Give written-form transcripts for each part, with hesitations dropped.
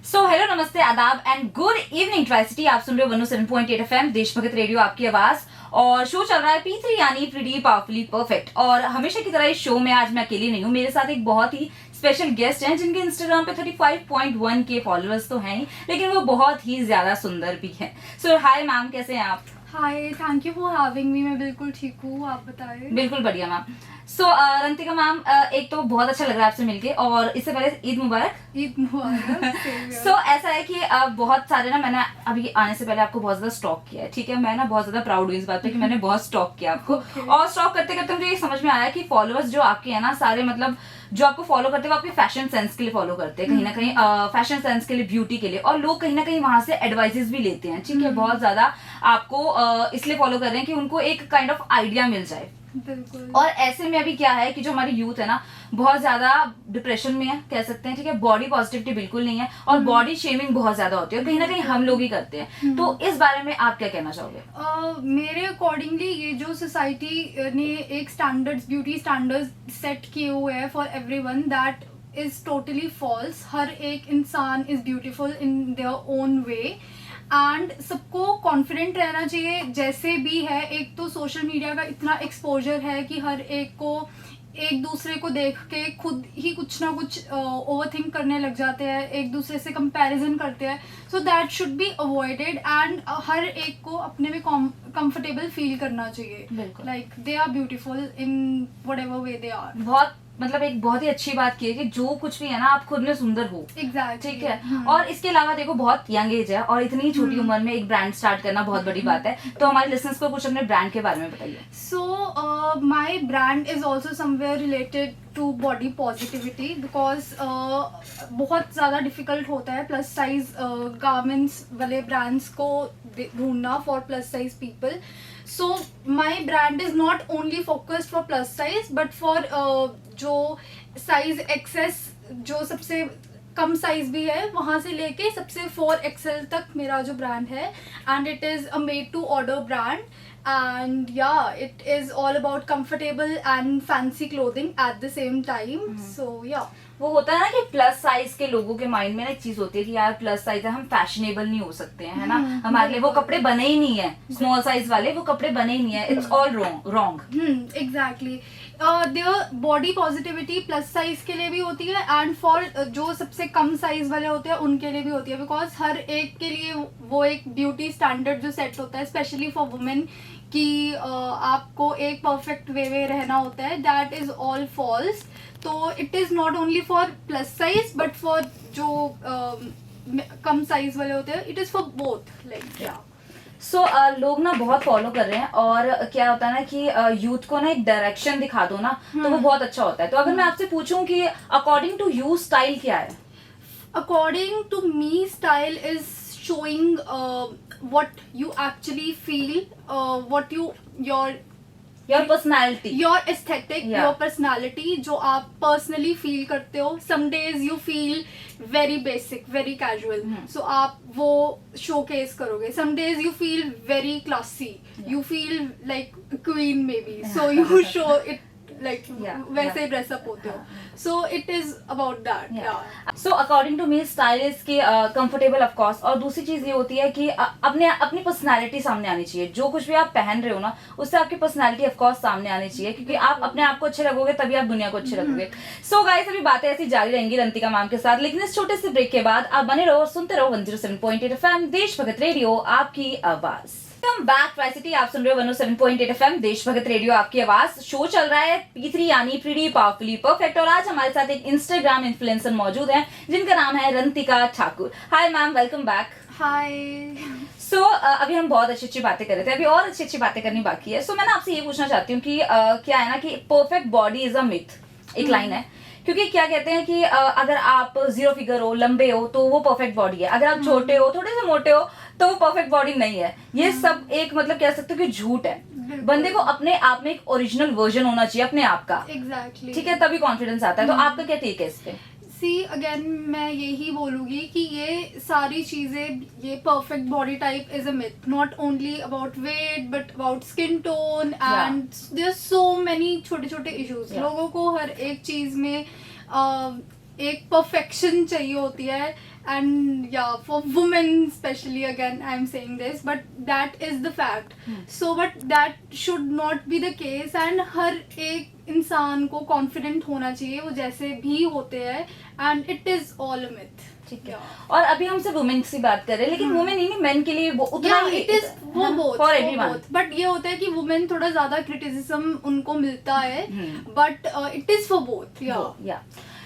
So hello नमस्ते आदाब and good evening tri city. आप सुन रहे हो 107.8 FM देशभक्त रेडियो, आपकी आवाज। और शो चल रहा है P3 यानी प्रीटी पावरफुली परफेक्ट। और हमेशा की तरह इस शो में आज मैं अकेली नहीं हूँ, मेरे साथ एक बहुत ही स्पेशल गेस्ट हैं जिनके इंस्टाग्राम पे 35.1 के फॉलोअर्स तो हैं ही, लेकिन वो बहुत ही ज्यादा सुंदर भी हैं। सो हाय मैम, कैसे हैं आप? Hi, thank you for having me. मैं बिल्कुल ठीक हूँ, आप बताएं। बिल्कुल बढ़िया मैम। सो रंतिका मैम, एक तो बहुत अच्छा लग रहा है आपसे मिलके, और इससे पहले ईद मुबारक। ईद मुबारक। सो ऐसा है कि बहुत सारे ना, मैंने अभी आने से पहले आपको बहुत ज्यादा स्टॉक किया है, ठीक है। मैं ना बहुत ज्यादा प्राउड हुई इस बात पे कि मैंने बहुत स्टॉक किया आपको। और स्टॉक करते करते मुझे ये समझ में आया कि फॉलोअर्स जो आपके हैं ना सारे, मतलब जो आपको फॉलो करते हैं वो आपके फैशन सेंस के लिए फॉलो करते हैं, कहीं ना कहीं फैशन सेंस के लिए, ब्यूटी के लिए, और लोग कहीं ना कहीं वहां से एडवाइसेस भी लेते हैं, ठीक है। बहुत ज्यादा आपको इसलिए फॉलो कर रहे हैं कि उनको एक काइंड ऑफ आइडिया मिल जाए। बिल्कुल। और ऐसे में अभी क्या है कि जो हमारी यूथ है ना बहुत ज्यादा डिप्रेशन में है, कह सकते हैं, ठीक है। बॉडी पॉजिटिविटी बिल्कुल नहीं है, और बॉडी शेमिंग बहुत ज्यादा होती है, और कहीं ना कहीं हम लोग ही करते हैं। तो इस बारे में आप क्या कहना चाहोगे? मेरे अकॉर्डिंगली ये जो सोसाइटी ने एक स्टैंडर्ड्स, ब्यूटी स्टैंडर्ड्स सेट किए हुए हैं for everyone, that is totally false. हर एक इंसान is beautiful in their own way, and सबको कॉन्फिडेंट रहना चाहिए जैसे भी है। एक तो सोशल मीडिया का इतना एक्सपोजर है कि हर एक को एक दूसरे को देख के खुद ही कुछ ना कुछ ओवरथिंक करने लग जाते हैं, एक दूसरे से कंपैरिजन करते हैं। So that should be avoided, and हर एक को अपने में कंफर्टेबल फील करना चाहिए। Like they are beautiful in whatever way they are. बहुत मतलब एक बहुत ही अच्छी बात की है कि जो कुछ भी है ना आप खुद में सुंदर हो। एग्जैक्टली, ठीक है। और इसके अलावा देखो बहुत यंग एज है, और इतनी छोटी उम्र में एक ब्रांड स्टार्ट करना बहुत बड़ी बात है। तो हमारे लिसनर्स को कुछ अपने ब्रांड के बारे में बताइए। So my brand is also somewhere related to body positivity, because बहुत ज़्यादा डिफिकल्ट होता है प्लस साइज गारमेंट्स वाले ब्रांड्स को ढूंढना for plus size people. So my brand is not only focused for plus size but for जो size XS, जो सबसे कम साइज भी है, वहाँ से लेके सबसे 4XL तक मेरा जो ब्रांड है, and it is a made to order brand, and yeah, it is all about comfortable and fancy clothing at the same time. So yeah. वो होता है ना कि प्लस साइज के लोगों के माइंड में ना एक चीज होती है कि यार प्लस साइज है, हम फैशनेबल नहीं हो सकते हैं, है ना। हमारे लिए वो कपड़े बने ही नहीं है, स्मॉल साइज वाले वो कपड़े बने ही नहीं है। It's all wrong. Exactly. Their body positivity plus size के लिए भी होती है, एंड फॉर जो सबसे कम साइज वाले होते हैं उनके लिए भी होती है, बिकॉज हर एक के लिए वो एक ब्यूटी स्टैंडर्ड जो सेट होता है स्पेशली फॉर वुमेन कि आपको एक परफेक्ट वे में रहना होता है, दैट इज ऑल फॉल्स। तो it is not only for plus size but for जो कम साइज वाले होते हैं, it is for both, like या। सो लोग ना बहुत फॉलो कर रहे हैं, और क्या होता है ना कि यूथ को ना एक डायरेक्शन दिखा दो ना तो वो बहुत अच्छा होता है। तो अगर मैं आपसे पूछूं कि अकॉर्डिंग टू यू स्टाइल क्या है? According to me style is showing what you actually feel, what your personality, your aesthetic, Yeah. your personality, जो आप personally feel करते हो। some days you feel very basic, very casual, so आप वो showcase करोगे। some days you feel very classy, you feel like a queen maybe, so you show it like वैसे dress up होते हो। so it is about that. So according to me style is कि comfortable of course, और दूसरी चीज ये होती है कि अपनी पर्सनालिटी सामने आनी चाहिए। जो कुछ भी आप पहन रहे हो ना उससे आपकी पर्सनालिटी ऑफ कोर्स सामने आनी चाहिए, क्योंकि आप अपने आप को अच्छे लगोगे तभी आप दुनिया को अच्छे लगोगे। सो गाइस, अभी बातें ऐसी जारी रहेंगी रंतिका मैम के साथ, लेकिन इस छोटे से ब्रेक के बाद आप बने रहो और सुनते रहो 107.8 FM देशभक्त रेडियो, आपकी आवाज। Welcome back tri city. आप सुन रहे हो 107.8 FM देशभक्त रेडियो, आपकी आवाज। शो चल रहा है P3 यानी प्रीटी पावरफुली परफेक्ट, और आज हमारे साथ एक इंस्टाग्राम इन्फ्लुएंसर मौजूद हैं जिनका नाम है Rantika Thakur. Hi ma'am, welcome back. Hi. So अभी हम बहुत अच्छी अच्छी बातें कर रहे थे, अभी और अच्छी अच्छी बातें करनी बाकी है। सो मैं ना आपसे ये पूछना चाहती हूँ कि क्या है ना कि perfect body is a myth, एक लाइन है। क्योंकि क्या कहते हैं कि अगर आप 0 फिगर हो, लंबे हो, तो वो परफेक्ट बॉडी है। अगर आप छोटे हो, थोड़े से मोटे हो, तो वो परफेक्ट बॉडी नहीं है। ये सब एक मतलब कह सकते हो कि झूठ है। बंदे को अपने आप में एक ओरिजिनल वर्जन होना चाहिए अपने आप का। एग्जैक्टली। ठीक है, तभी कॉन्फिडेंस आता है। तो आपका क्या टेक है इस पे? सी अगेन मैं यही बोलूँगी कि ये सारी चीज़ें, ये perfect body type is a myth, not only about weight but about skin tone, and there so many छोटे छोटे इश्यूज। लोगों को हर एक चीज़ में एक परफेक्शन चाहिए होती है, and yeah for women specially, again I am saying this, but that is the fact. So but that should not be the case, and हर एक इंसान को कॉन्फिडेंट होना चाहिए वो जैसे भी होते हैं, and it is all a myth. ठीक है. और अभी हम सिर्फ वुमेन की बात कर रहे हैं, लेकिन वुमेन ही नहीं, मेन के लिए वो उतना ही इट इज वो बोथ फॉर एवरीवन. बट ये होता है कि वुमेन थोड़ा ज्यादा क्रिटिसिज्म उनको मिलता है, but it is for both. या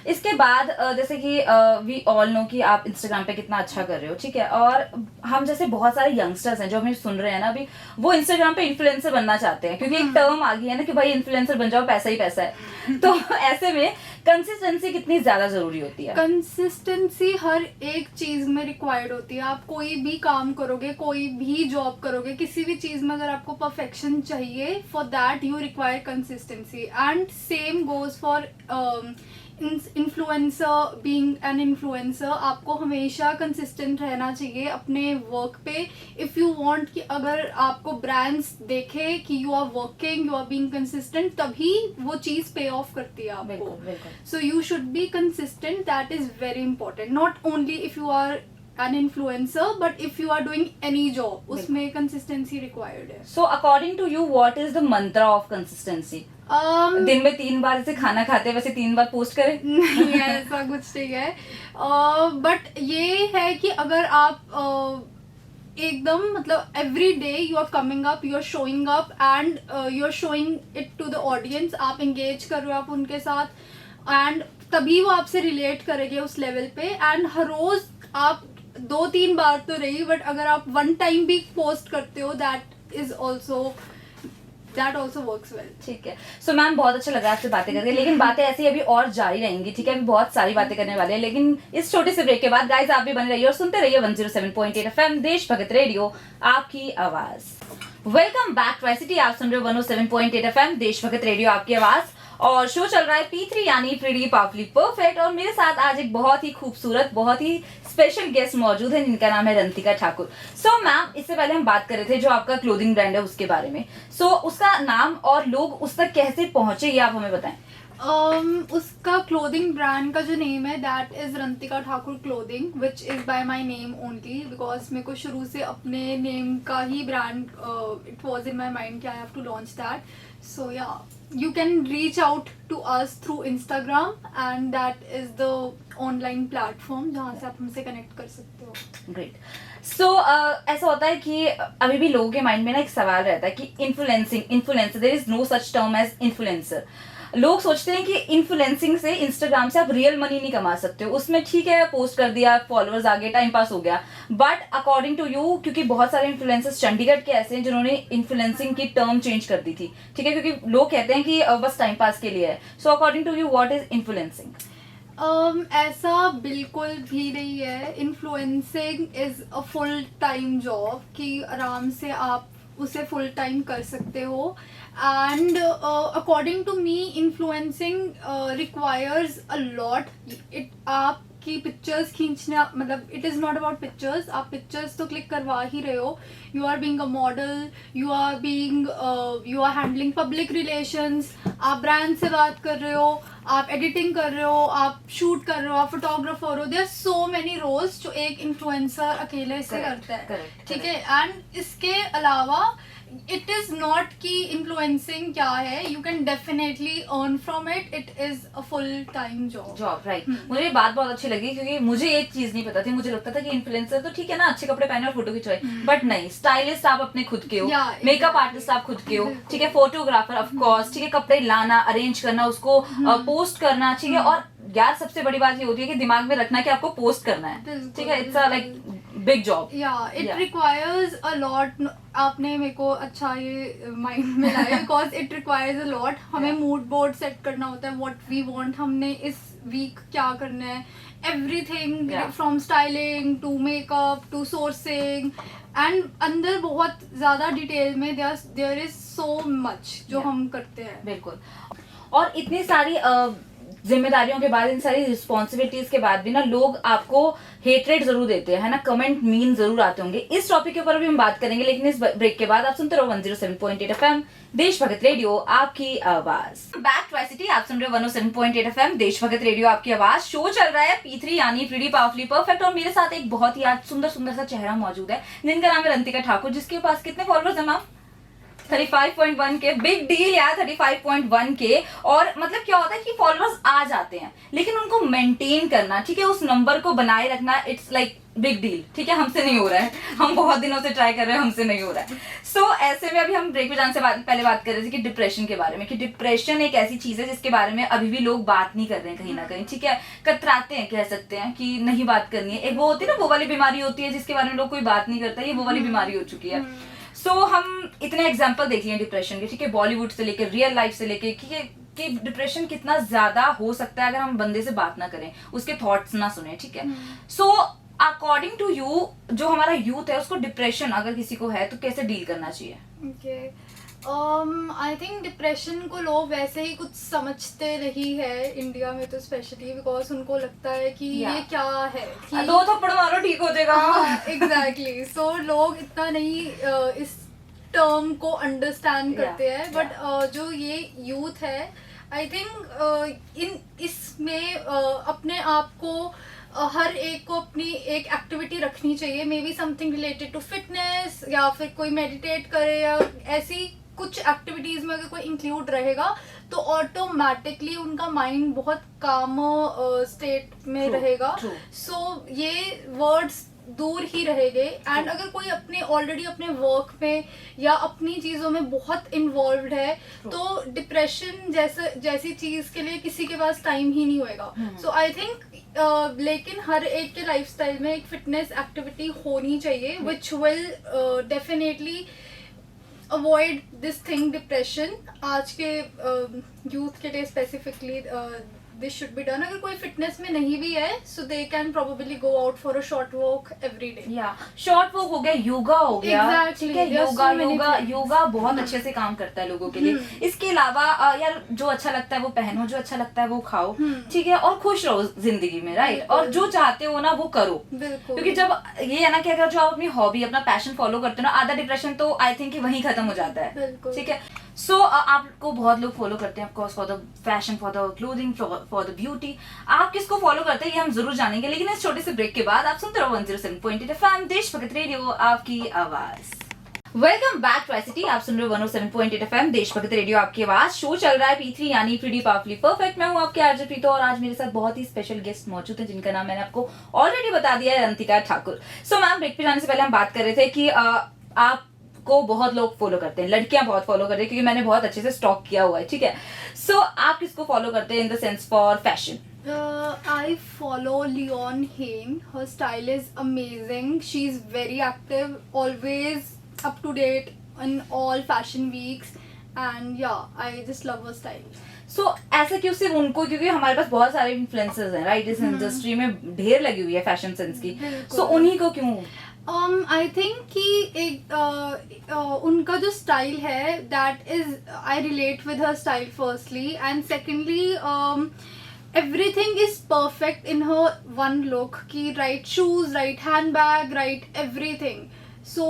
इसके बाद जैसे कि वी ऑल नो कि आप इंस्टाग्राम पे कितना अच्छा कर रहे हो, ठीक है, और हम जैसे बहुत सारे यंगस्टर्स हैं जो हमें सुन रहे हैं ना अभी, वो इंस्टाग्राम पे इन्फ्लुएंसर बनना चाहते हैं, क्योंकि एक टर्म आ गई है ना कि भाई इन्फ्लुएंसर बन जाओ, पैसा ही पैसा है. तो ऐसे में कंसिस्टेंसी कितनी ज्यादा जरूरी होती है? कंसिस्टेंसी हर एक चीज में रिक्वायर्ड होती है. आप कोई भी काम करोगे, कोई भी जॉब करोगे, किसी भी चीज में अगर आपको परफेक्शन चाहिए, for that you require consistency. And same goes for influencer. Being an influencer, आपको हमेशा कंसिस्टेंट रहना चाहिए अपने वर्क पे. इफ यू वांट कि अगर आपको ब्रांड्स देखे कि you are working, you are being consistent, तभी वो चीज पे ऑफ करती है आपको. So you should be consistent. That is very important. Not only if you are an influencer, but if you are doing any job, उसमें consistency required है. So according to you, what is the mantra of consistency? दिन में 3 बार जैसे खाना खाते हैं वैसे 3 बार post करें? नहीं, ऐसा कुछ नहीं है. बट ये है कि अगर आप एकदम मतलब every day you are coming up, you are showing up, and you are showing it to the audience. आप एंगेज कर रहे हो आप उनके साथ, एंड तभी वो आपसे रिलेट करेंगे उस लेवल पे. एंड हर रोज आप 2-3 बार तो नहीं, बट अगर आप 1 टाइम भी पोस्ट करते हो, दैट ऑल्सो वर्क्स वेल. ठीक है. सो मैम, बहुत अच्छा लगा आपसे बातें करके, लेकिन बातें ऐसी अभी और जारी रहेंगी, ठीक है, अभी बहुत सारी बातें करने वाले हैं, लेकिन इस छोटे से ब्रेक के बाद गाइस आप भी बने रहिए और सुनते रहिए 107.8 FM देश भगत रेडियो, आपकी आवाज. Welcome back to ICT. आप सुन रहे हो 107.8 FM देश भगत रेडियो, आपकी आवाज, और शो चल रहा है P3 यानी प्रीटी पावरफुली परफेक्ट. और मेरे साथ आज एक बहुत ही खूबसूरत, बहुत ही स्पेशल गेस्ट मौजूद है, जिनका नाम है रंतिका ठाकुर. सो मैम, इससे पहले हम बात कर रहे थे जो आपका क्लोथिंग ब्रांड है उसके बारे में. सो उसका नाम और लोग उस तक कैसे पहुंचे, ये आप हमें बताएं. उसका क्लोथिंग ब्रांड का जो नेम है, that is Rantika Thakur clothing, which is by my name only, because मेरे को शुरू से अपने नेम का ही brand, it was in my mind कि I have to launch that. So yeah, you can reach out to us through Instagram, and that is the online platform जहाँ से आप हमसे कनेक्ट कर सकते हो. ग्रेट. सो ऐसा होता है कि अभी भी लोगों के माइंड में ना एक सवाल रहता है कि influencer, there is no such term as influencer. लोग सोचते हैं कि इन्फ्लुएंसिंग से, इंस्टाग्राम से आप रियल मनी नहीं कमा सकते हो. उसमें ठीक है, पोस्ट कर दिया, फॉलोअर्स आ गए, टाइम पास हो गया. बट अकॉर्डिंग टू यू, क्योंकि बहुत सारे इन्फ्लुएंसर्स चंडीगढ़ के ऐसे हैं जिन्होंने इन्फ्लुएंसिंग की टर्म चेंज कर दी थी, ठीक है, क्योंकि लोग कहते हैं कि बस टाइम पास के लिए है. So according to you, what is influencing? ऐसा बिल्कुल भी नहीं है. Influencing is a full time job कि आराम से आप उसे फुल टाइम कर सकते हो. And according to me, influencing requires a lot. आपकी पिक्चर्स खींचना, मतलब it is not about pictures. आप पिक्चर्स तो क्लिक करवा ही रहे हो. You are being a model, you are handling public relations, आप ब्रांड से बात कर रहे हो, आप एडिटिंग कर रहे हो, आप शूट कर रहे हो, आप फोटोग्राफर हो. There are so many roles जो एक इन्फ्लुएंसर अकेले से करता है, ठीक है. एंड इसके अलावा इट इज नॉट कि इन्फ्लुएंसिंग क्या है, you can definitely earn from it. It is a full time job. Right. मुझे ये बात बहुत अच्छी लगी, क्योंकि मुझे एक चीज नहीं पता थी. मुझे लगता था कि इन्फ्लुएंसर तो ठीक है ना, अच्छे कपड़े पहने और फोटो खिंचवाए, बट नहीं, स्टाइलिस्ट आप अपने खुद के हो, मेकअप आर्टिस्ट आप खुद के हो, ठीक है, फोटोग्राफर ऑफ कोर्स, ठीक है, कपड़े लाना, अरेंज करना, उसको पोस्ट करना, ठीक है. और यार सबसे बड़ी बात ये होती है कि दिमाग में रखना कि आपको पोस्ट करना है, ठीक है. It's a like big job. It requires a lot. आपने मेरे को अच्छा ये माइंड में लाया, because it requires a lot. हमें मूड बोर्ड सेट करना होता है, व्हाट वी वांट, हमने इस वीक क्या करना है, everything from styling to makeup to sourcing. And अंदर बहुत ज्यादा डिटेल में देयर इज सो मच जो हम करते हैं. बिल्कुल. और इतनी सारी जिम्मेदारियों के बाद, इन सारी रिस्पॉन्सिबिलिटीज के बाद भी ना लोग आपको हेटरेट जरूर देते हैं, है ना, कमेंट मीन जरूर आते होंगे। इस टॉपिक के ऊपर भी हम बात करेंगे, लेकिन इस ब्रेक के बाद आप सुनते रहो 107.8 एफएम देश भगत रेडियो, आपकी आवाज। बैक टू सिटी, आप सुन रहे हो 107.8 एफएम देश भगत रेडियो, आपकी आवाज। शो चल रहा है P3 यानी प्रीटी पावरफुली परफेक्ट, और मेरे साथ एक बहुत ही आज सुंदर सुंदर सा चेहरा मौजूद है जिनका नाम है रंतिका ठाकुर, जिसके पास कितने फॉलोअर्स हैं मैम? 35.1 के। बिग डील यार, 35.1 के। और मतलब क्या होता है कि फॉलोअर्स आ जाते हैं, लेकिन उनको मेंटेन करना, ठीक है, उस नंबर को बनाए रखना, इट्स लाइक बिग डील, ठीक है, हमसे नहीं हो रहा है, हम बहुत दिनों से ट्राई कर रहे हैं, हमसे नहीं हो रहा है। सो ऐसे में अभी हम ब्रेक पे जाने से पहले बात कर रहे थे कि डिप्रेशन के बारे में, कि डिप्रेशन एक ऐसी चीज है जिसके बारे में अभी भी लोग बात नहीं कर रहे हैं कहीं ना कहीं, ठीक है, कतराते हैं, कह सकते हैं कि नहीं बात करनी है। एक वो होती है ना, वो वाली बीमारी होती है जिसके बारे में लोग कोई बात नहीं करता, ये वो वाली बीमारी हो चुकी है। सो हम इतने एग्जाम्पल देख लिए डिप्रेशन के, ठीक है, बॉलीवुड से लेकर रियल लाइफ से लेकर, ठीक है, कि डिप्रेशन कितना ज्यादा हो सकता है अगर हम बंदे से बात ना करें, उसके थॉट्स ना सुने, ठीक है। सो अकॉर्डिंग टू यू, जो हमारा यूथ है उसको डिप्रेशन अगर किसी को है तो कैसे डील करना चाहिए? आई थिंक डिप्रेशन को लोग वैसे ही कुछ समझते नहीं है इंडिया में, तो स्पेशली बिकॉज उनको लगता है कि ये क्या है कि दो थप्पड़ मारो ठीक हो जाएगा। एग्जैक्टली। सो लोग इतना नहीं इस टर्म को अंडरस्टैंड करते हैं, बट जो ये यूथ है, आई थिंक इसमें अपने आप को हर एक को अपनी एक एक्टिविटी रखनी चाहिए, maybe something related to fitness, या फिर कोई मेडिटेट करे, या ऐसी कुछ एक्टिविटीज में अगर कोई इंक्लूड रहेगा तो ऑटोमेटिकली उनका माइंड बहुत काम स्टेट में रहेगा। सो ये वर्ड्स दूर ही रहेंगे। एंड अगर कोई अपने ऑलरेडी अपने वर्क में या अपनी चीजों में बहुत इन्वॉल्व्ड है, तो डिप्रेशन जैसी चीज के लिए किसी के पास टाइम ही नहीं होएगा। सो आई थिंक लेकिन हर एक के लाइफस्टाइल में एक फिटनेस एक्टिविटी होनी चाहिए, which will definitely avoid this thing depression. आज के यूथ के लिए specifically this should be done. अगर कोई फिटनेस में नहीं भी है, so they can probably go out for a short walk every day. या शॉर्ट वॉक हो गया, योगा हो गया, ठीक है, योगा बहुत अच्छे से काम करता है लोगों के लिए। इसके अलावा यार जो अच्छा लगता है वो पहनो, जो अच्छा लगता है वो खाओ, ठीक है, और खुश रहो जिंदगी में, राइट, और जो चाहते हो ना वो करो, क्योंकि जब ये है ना कि अगर जो आप अपनी हॉबी, अपना पैशन फॉलो करते हो ना, आधा डिप्रेशन तो आई थिंक वहीं खत्म हो जाता है, ठीक है। सो आपको बहुत लोग फॉलो करते हैं of course for the fashion, for the clothing, for the beauty. आप किसको फॉलो करते हैं ये हम जरूर जानेंगे, लेकिन इस छोटे से ब्रेक के बाद आप सुनते रहो 107.8 एफएम देश भगत रेडियो, आपकी आवाज। वेलकम बैक टू सिटी, आप सुन रहे हो 107.8 एफएम देश भगत रेडियो, आपकी आवाज। शो चल रहा है P3 यानी प्रीटी पावरफुली परफेक्ट। मैं हूँ आपके आरजे प्रीतो, और आज मेरे साथ बहुत ही स्पेशल गेस्ट मौजूद है जिनका नाम मैंने आपको ऑलरेडी बता दिया है, Rantika Thakur. So ma'am, break पे जाने से पहले हम बात कर रहे थे कि आप को बहुत लोग फॉलो करते हैं, लड़कियां बहुत फॉलो करती हैं, क्योंकि मैंने बहुत अच्छे से स्टॉक किया हुआ है, ठीक है। सो आप किसको फॉलो करते हैं in the sense for fashion? I follow Leon Hain. Her style is amazing. She's very active, always up to date in all fashion weeks, and yeah, I just love her style. सो ऐसा क्यों सिर्फ उनको? क्योंकि हमारे पास बहुत सारे influencers हैं, right, इस इंडस्ट्री में ढेर लगी हुई है फैशन सेंस की। सो उन्हीं को क्यों? आई थिंक कि एक उनका जो स्टाइल है, that is I relate with her style firstly, and secondly everything is perfect in her one look, ki right shoes, right handbag, right everything. So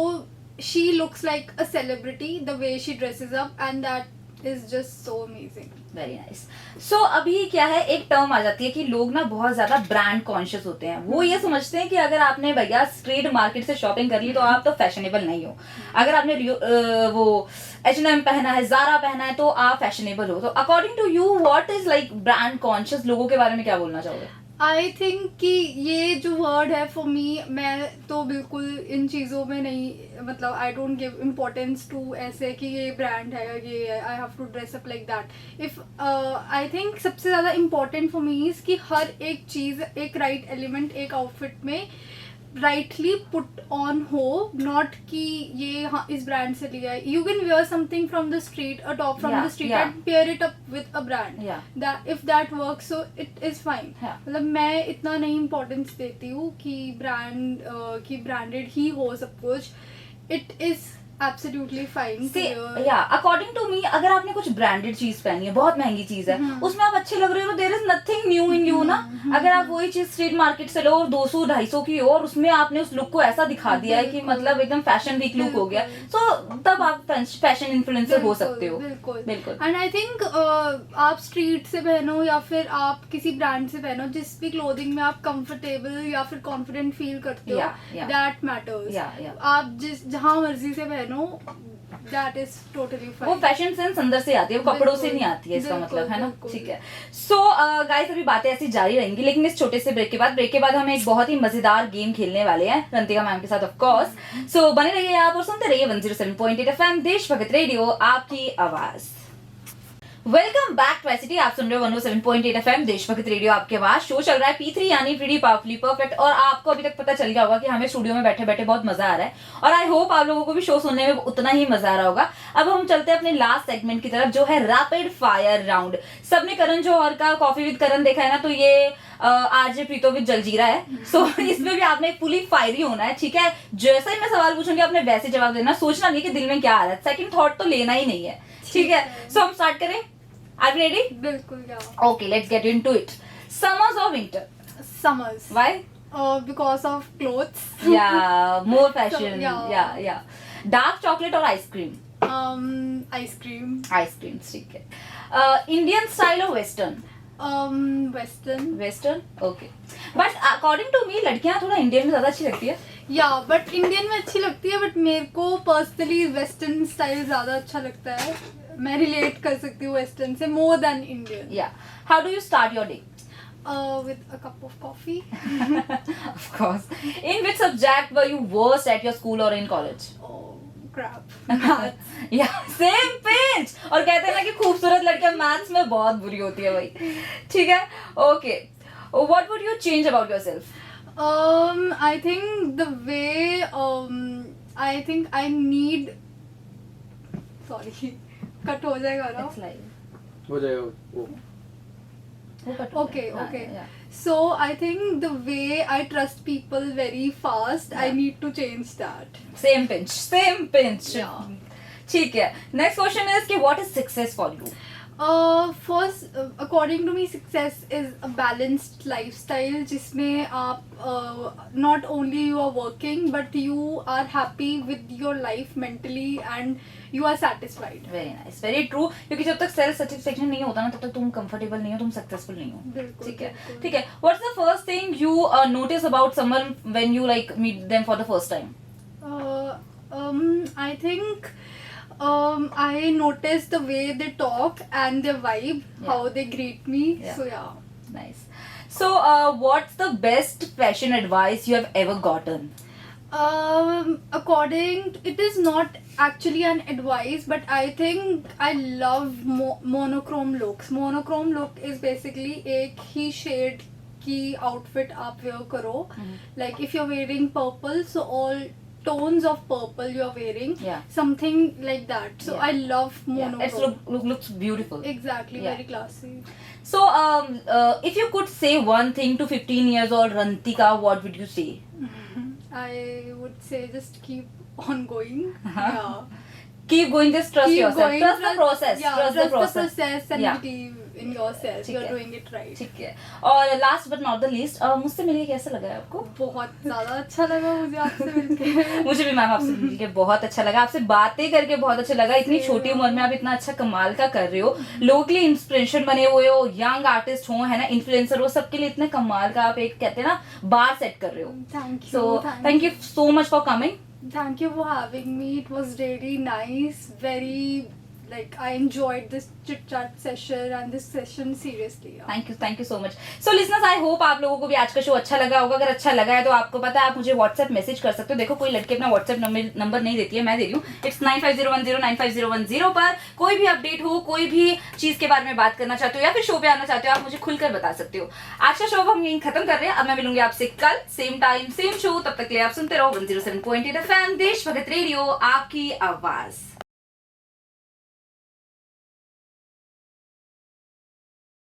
she looks like a celebrity the way she dresses up, and that is just so amazing. Very nice. So अभी क्या है, एक term आ जाती है कि लोग ना बहुत ज्यादा ब्रांड कॉन्शियस होते हैं। वो ये समझते हैं कि अगर आपने भैया स्ट्रीट मार्केट से शॉपिंग कर ली तो आप तो फैशनेबल नहीं हो, अगर आपने वो H&M पहना है, ज़ारा पहना है, तो आप फैशनेबल हो। तो according to you what is like brand conscious लोगों के बारे में क्या बोलना चाहोगे? आई थिंक कि ये जो वर्ड है फॉर मी, मैं तो बिल्कुल इन चीज़ों में नहीं, मतलब I don't give importance to ऐसे कि ये ब्रांड है, ये I have to dress up like that. If I think सबसे ज़्यादा इम्पोर्टेंट फॉर मी इज़ कि हर एक चीज़, एक राइट एलिमेंट एक आउटफिट में राइटली पुट ऑन हो, नॉट कि ये हाँ इस ब्रांड से लिया है। You can wear something from the street, a top from the street, and pair it up with a brand, if that work so it is fine. मतलब मैं इतना नहीं इम्पोर्टेंस देती हूँ कि ब्रांड की ब्रांडेड ही हो सब कुछ। It is Absolutely fine. See, Clear. yeah, according to me, अगर आपने कुछ ब्रांडेड चीज पहनी है, बहुत महंगी चीज है, उसमें आप अच्छे लग रहे हो, there is nothing new in you ना. अगर आप वही चीज स्ट्रीट मार्केट से लो और 200-250 की हो और उसमें आपने उस लुक को ऐसा दिखा दिया है कि मतलब एकदम फैशन वीक लुक हो गया, सो तब आप फैशन इन्फ्लुएंसर हो सकते हो. बिल्कुल. एंड आई थिंक आप स्ट्रीट से पहनो या फिर आप किसी ब्रांड से पहनो, जिस भी क्लोथिंग में आप कंफर्टेबल या फिर कॉन्फिडेंट फील करते हो, दैट मैटर्स. आप जहाँ मर्जी से पहनो, that is totally fine. वो फैशन सेंस अंदर से आती है, वो कपड़ों से नहीं आती है, इसका मतलब है ना. ठीक है. सो गाइस, अभी बातें ऐसी जारी रहेंगी, लेकिन इस छोटे से ब्रेक के बाद हम एक बहुत ही मजेदार गेम खेलने वाले हैं रंतिका मैम के साथ, ऑफ कोर्स. सो बने रहिए आप और सुनते रहिए 107.8 FM देशभक्त रेडियो, आपकी आवाज. Welcome back to ICT. आप सुन रहे हो 107.8 FM देशभक्त रेडियो, आपकी आवाज. शो चल रहा है P3 यानी प्रीटी पावरफुली परफेक्ट, और आपको अभी तक पता चल गया होगा कि हमें स्टूडियो में बैठे बैठे बहुत मजा आ रहा है, और आई होप आप लोगों को भी शो सुनने में उतना ही मजा आ रहा होगा. अब हम चलते हैं अपने लास्ट सेगमेंट की तरफ, जो है रैपिड फायर राउंड. सबने करण जौहर का कॉफी विद करण देखा है ना, तो ये आरजे प्रीतो विद जलजीरा है. सो इसमें भी आपने फुली फायरी होना है, ठीक है. जैसा ही मैं सवाल पूछूंगी आपने वैसे जवाब देना, सोचना नहीं कि दिल में क्या आ रहा है, सेकंड थॉट तो लेना ही नहीं है, ठीक है. सो हम स्टार्ट करें. Are you ready? बिल्कुल. Yeah. Okay, let's get into it. Summers or winter? Summers. Why? Because of clothes. Yeah, more fashion. So, yeah. Dark chocolate or ice cream? Ice cream. Ice cream, ठीक है. Indian style or western? Western. Western? Okay. But according to me, लड़कियां थोड़ा Indian में ज्यादा अच्छी लगती है. Yeah, but Indian में अच्छी लगती है, बट मेरे को पर्सनली वेस्टर्न स्टाइल ज्यादा अच्छा लगता है. मैं रिलेट कर सकती हूँ वेस्टर्न से more than Indian. Yeah. How do you start your day? With a cup of coffee. Of course. In which subject were you worst at your school or in college? Oh, crap. Maths. Yeah, same page. और कहते हैं ना कि खूबसूरत लड़कियां maths में बहुत बुरी होती है भाई. ठीक है. Okay. What would you change about yourself? I think the way I think I need. Sorry. Cut हो जाएगा ना. It's like हो जाएगा वो. वो कट हो Okay, जाएगा. okay. Yeah. So I think the way I trust people very fast, I Yeah. need to change that. Same pinch. Yeah. ठीक है. Next question is कि what is success for you? First, according to me, success is a balanced lifestyle जिसमें आप not only you are working but you are happy with your life mentally and you are satisfied. Very nice, very true. क्योंकि जब तक self satisfaction नहीं होता ना, तब तक तुम कंफर्टेबल नहीं हो, तुम सक्सेसफुल नहीं हो. बिल्कुल. ठीक है. बिल्कुल. ठीक है. What's the first thing you notice about someone when you like meet them for the first time? I think I notice the way they talk and their vibe, Yeah. how they greet me. Yeah. So yeah. Nice. So what's the best fashion advice you have ever gotten? It is not actually an advice, but I think I love monochrome looks. Monochrome look is basically एक ही shade की outfit आप wear करो. Like if you're wearing purple, so all tones of purple you're wearing. Yeah. Something like that. So Yeah. I love Yeah, monochrome. it looks beautiful. Exactly. Yeah. Very classy. So if you could say one thing to 15 years old Rantika, what would you say? I would say just keep on going. Uh-huh. Yeah. Keep going, just trust Keep yourself. going, Trust the process. Yeah, Trust the process. and Yeah. believe in yourself. ठीक You're है. doing it right. ठीक है. और last but not the least, मुझसे मिलके कैसा लगा है आपको? बहुत ज्यादा अच्छा लगा मुझे आपसे मिलके. मुझे भी मैम आपसे मिलके बहुत अच्छा लगा, आपसे बातें करके बहुत अच्छा लगा. इतनी छोटी उम्र में आप इतना अच्छा कमाल का कर रहे हो, लोगों के लिए इंस्पिरेशन बने हुए हो, यंग आर्टिस्ट हो, है ना, इन्फ्लुएंसर हो, सबके लिए इतने कमाल का आप एक कहते हैं ना बार सेट कर रहे हो. Thank you. So thank you so much for coming. Thank you for having me. It was really nice. Very I enjoyed this chit chat session and this session seriously. Yeah. Thank you so much. So listeners, I hope आप लोगों को भी आज का show अच्छा लगा होगा. अगर अच्छा लगा है तो आपको पता है आप मुझे व्हाट्सएप मैसेज कर सकते हो. देखो कोई लड़की अपना व्हाट्सएप नंबर नहीं देती है, मैं दे रही हूँ. इट्स 9501095010 पर कोई भी अपडेट हो, कोई भी चीज के बारे में बात करना चाहते हो या फिर शो पे आना चाहते हो, आप मुझे खुलकर बता सकते हो. आज का शो हम यहीं खत्म कर रहे हैं. अब मैं मिलूंगी आपसे कल सेम टाइम सेम शो. तब तक के लिए आप सुनते रहो 107.8 FM देशभक्त रेडियो, आपकी आवाज.